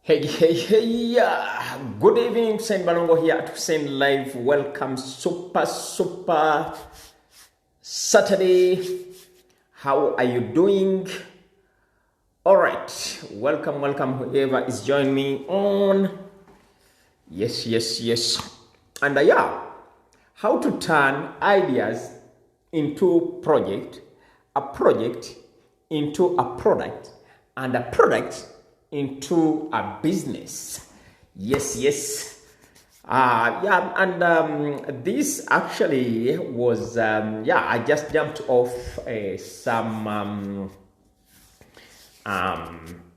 Hey, good evening, Hussein Balongo here at Hussein Live. Welcome, super Saturday. How are you doing? All right, welcome, whoever is joining me on. Yes. And how to turn ideas into a project into a product, and a product into a business. Yes. This actually was, I just jumped off some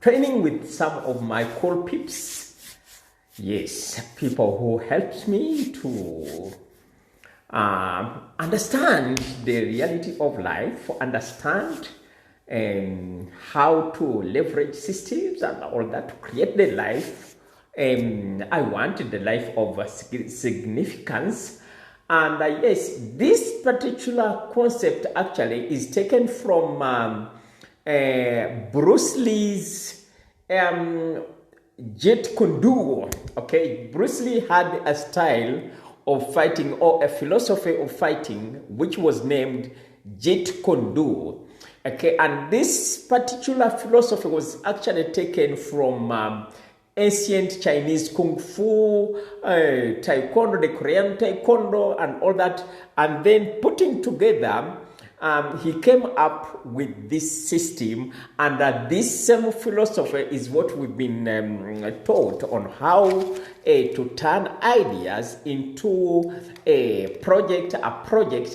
training with some of my core peeps. Yes, people who helped me to understand the reality of life, understand how to leverage systems and all that to create the life I wanted, the life of significance. And yes, this particular concept actually is taken from Bruce Lee's Jeet Kune Do. Okay, Bruce Lee had a style of fighting, or a philosophy of fighting, which was named Jeet Kune Do. Okay, and this particular philosophy was actually taken from ancient Chinese Kung Fu, Taekwondo, the Korean Taekwondo, and all that, and then putting together, he came up with this system, and this same philosophy is what we've been taught on how to turn ideas into a project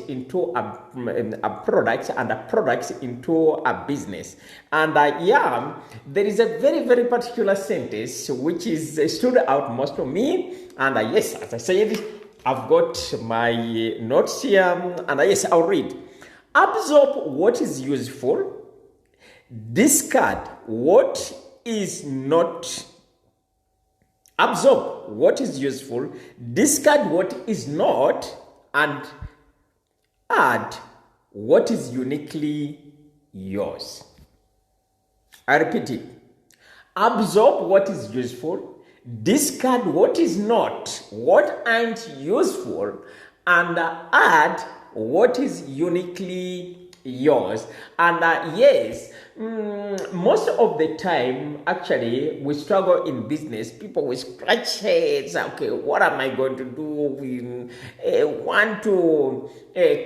into a product, and a product into a business. And there is a very particular sentence which is stood out most to me. And yes, as I said, I've got my notes here, and yes, I'll read. Absorb what is useful, discard what is not. Absorb what is useful, discard what is not, and add what is uniquely yours. I repeat it. Absorb what is useful, discard what is not, what ain't useful, and add what is uniquely yours. And yes, most of the time, actually, we struggle in business. People will scratch heads. Okay, what am I going to do? We want to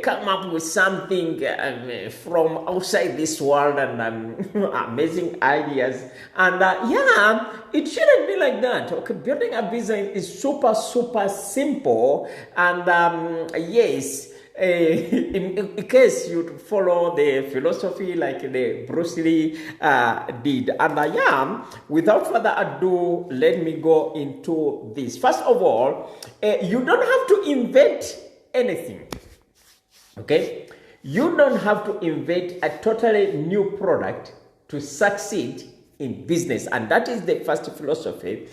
come up with something from outside this world, and amazing ideas. And it shouldn't be like that. Okay, building a business is super simple. And yes, in case you follow the philosophy like the Bruce Lee did. And without further ado, let me go into this. First of all, you don't have to invent anything. Okay? You don't have to invent a totally new product to succeed in business. And that is the first philosophy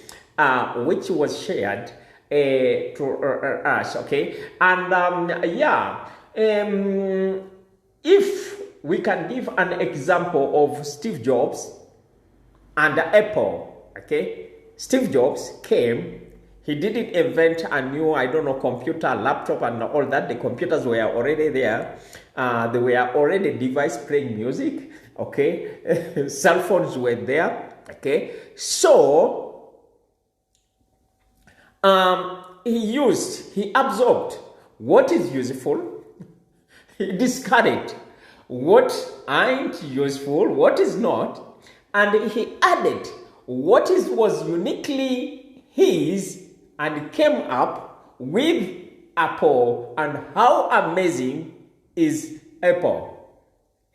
which was shared to us, okay? And if we can give an example of Steve Jobs and Apple, okay? Steve Jobs came, he didn't invent a new, computer, laptop, and all that. The computers were already there. They were already device playing music, okay? Cell phones were there, okay? So he absorbed what is useful, he discarded what ain't useful, what is not, and he added what was uniquely his, and came up with Apple. And how amazing is Apple?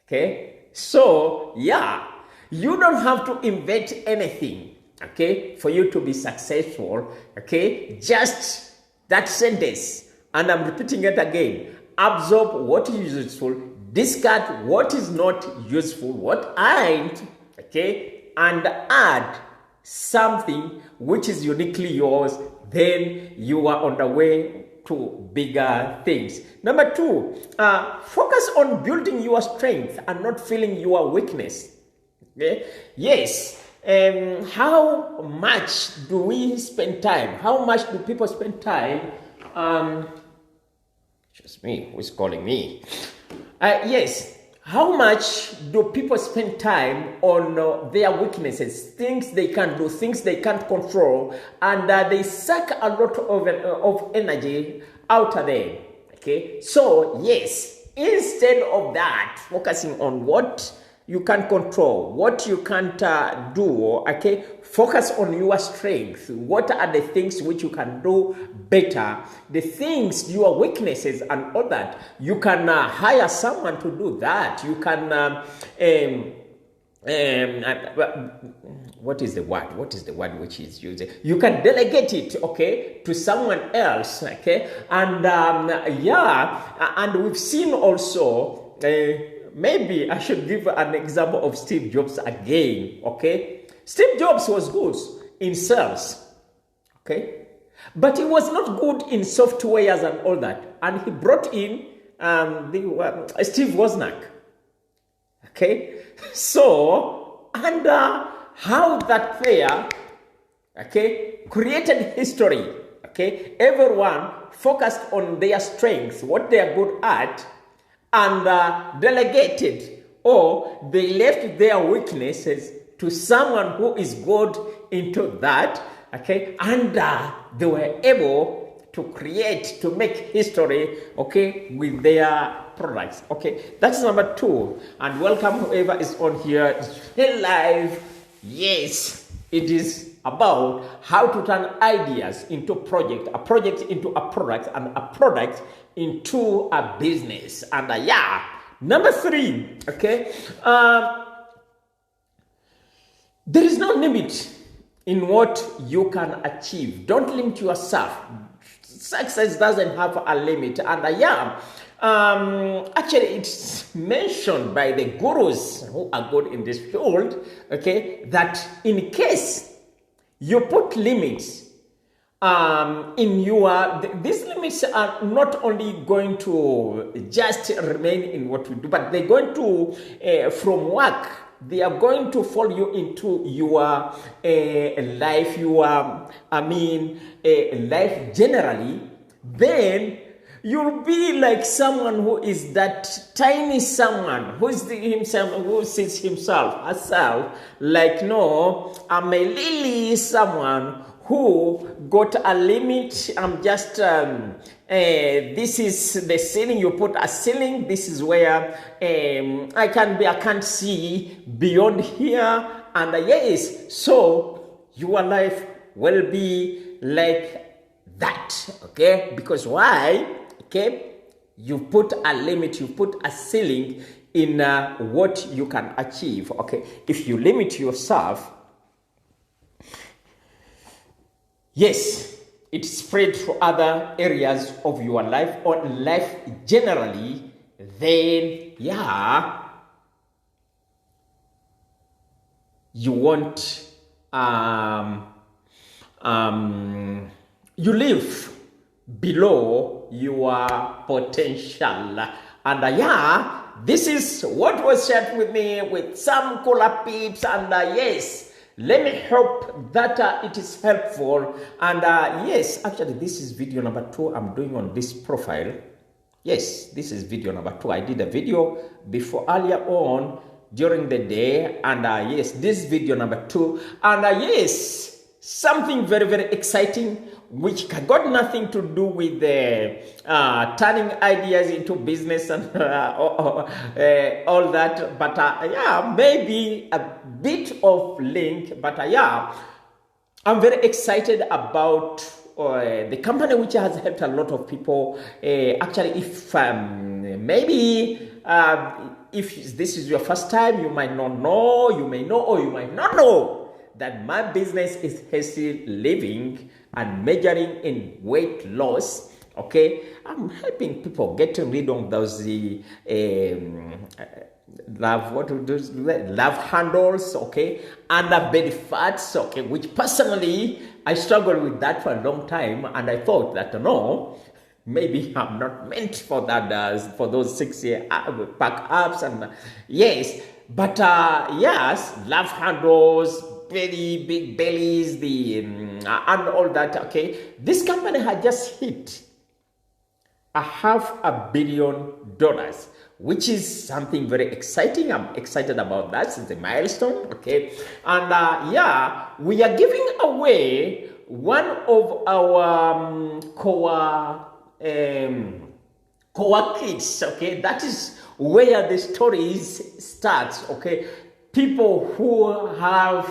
Okay, so you don't have to invent anything, okay, for you to be successful. Okay, just that sentence, and I'm repeating it again. Absorb what is useful, discard what is not useful, what ain't, okay, and add something which is uniquely yours. Then you are on the way to bigger things. Number 2, focus on building your strength and not feeling your weakness. Okay? Yes, how much do we spend time? How much do people spend time? Just me, who's calling me? Yes. How much do people spend time on their weaknesses, things they can't do, things they can't control, and they suck a lot of energy out of them? Okay, so yes, instead of that, focusing on what you can control, what you can't do, okay, focus on your strength. What are the things which you can do better? The things, your weaknesses and all that, you can hire someone to do that. You can what is the word? What is the word which is used? You can delegate it, okay, to someone else, okay, and and we've seen also. Maybe I should give an example of Steve Jobs again, okay? Steve Jobs was good in sales, okay? But he was not good in softwares and all that. And he brought in Steve Wozniak, okay? So, and how that pair, okay, created history, okay? Everyone focused on their strengths, what they are good at, and delegated, or they left their weaknesses to someone who is good into that, okay, and they were able to create, to make history, okay, with their products, okay. That's number 2. And welcome whoever is on here. Hey live, yes, it is about how to turn ideas into a project into a product, and a product into a business. And number 3, okay, there is no limit in what you can achieve. Don't limit yourself. Success doesn't have a limit. And actually it's mentioned by the gurus who are good in this field, okay, that in case you put limits in your, these limits are not only going to just remain in what we do, but they're going to, from work, they are going to follow you into your life, life generally. Then you'll be like someone who is that tiny someone who is himself, who sees herself like, no, I'm a lily, someone who got a limit. I'm just, this is the ceiling, you put a ceiling, this is where I can't see beyond here. And yes, so your life will be like that, okay? Because why? Okay, you put a limit, you put a ceiling in what you can achieve, okay? If you limit yourself, yes, it spreads to other areas of your life or life generally, then you won't, you live below your potential. And this is what was shared with me with some cooler peeps. And yes, let me hope that it is helpful. And yes, actually this is video number 2 I'm doing on this profile. Yes, this is video number 2. I did a video before earlier on during the day. And yes, this video number 2. And yes, something very, very exciting, which got nothing to do with turning ideas into business and all that. But maybe a bit of link. But I'm very excited about the company which has helped a lot of people. Actually, if maybe if this is your first time, you might not know, you may know, or you might not know that my business is Healthy Living and Measuring in Weight Loss. Okay, I'm helping people getting rid of those love handles, okay, and belly fats, okay, which personally I struggled with that for a long time, and I thought that no, maybe I'm not meant for that, for those 6-pack abs, and yes, but yes, love handles, very big bellies, and all that. Okay, this company had just hit $500 million, which is something very exciting. I'm excited about that. It's a milestone. Okay, and yeah, we are giving away one of our core kids. Okay, that is where the stories starts. Okay, people who have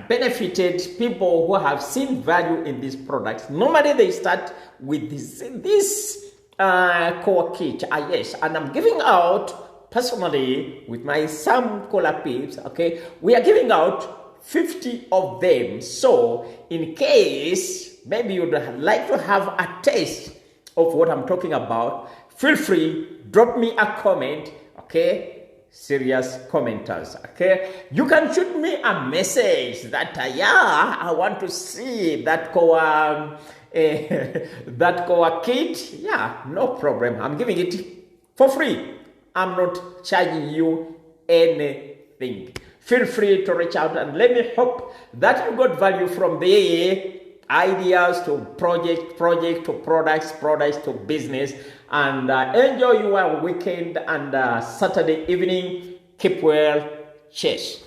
benefited, people who have seen value in these products. Normally they start with this core kit. Yes, and I'm giving out personally with my Sam Cola Pips. Okay, we are giving out 50 of them. So in case maybe you'd like to have a taste of what I'm talking about, feel free, drop me a comment. Okay, serious commenters. Okay, you can shoot me a message that yeah, I want to see that core that core kit. Yeah, no problem. I'm giving it for free. I'm not charging you anything. Feel free to reach out and let me hope that you got value from the ideas to project to products to business, and enjoy your weekend and Saturday evening. Keep well. Cheers.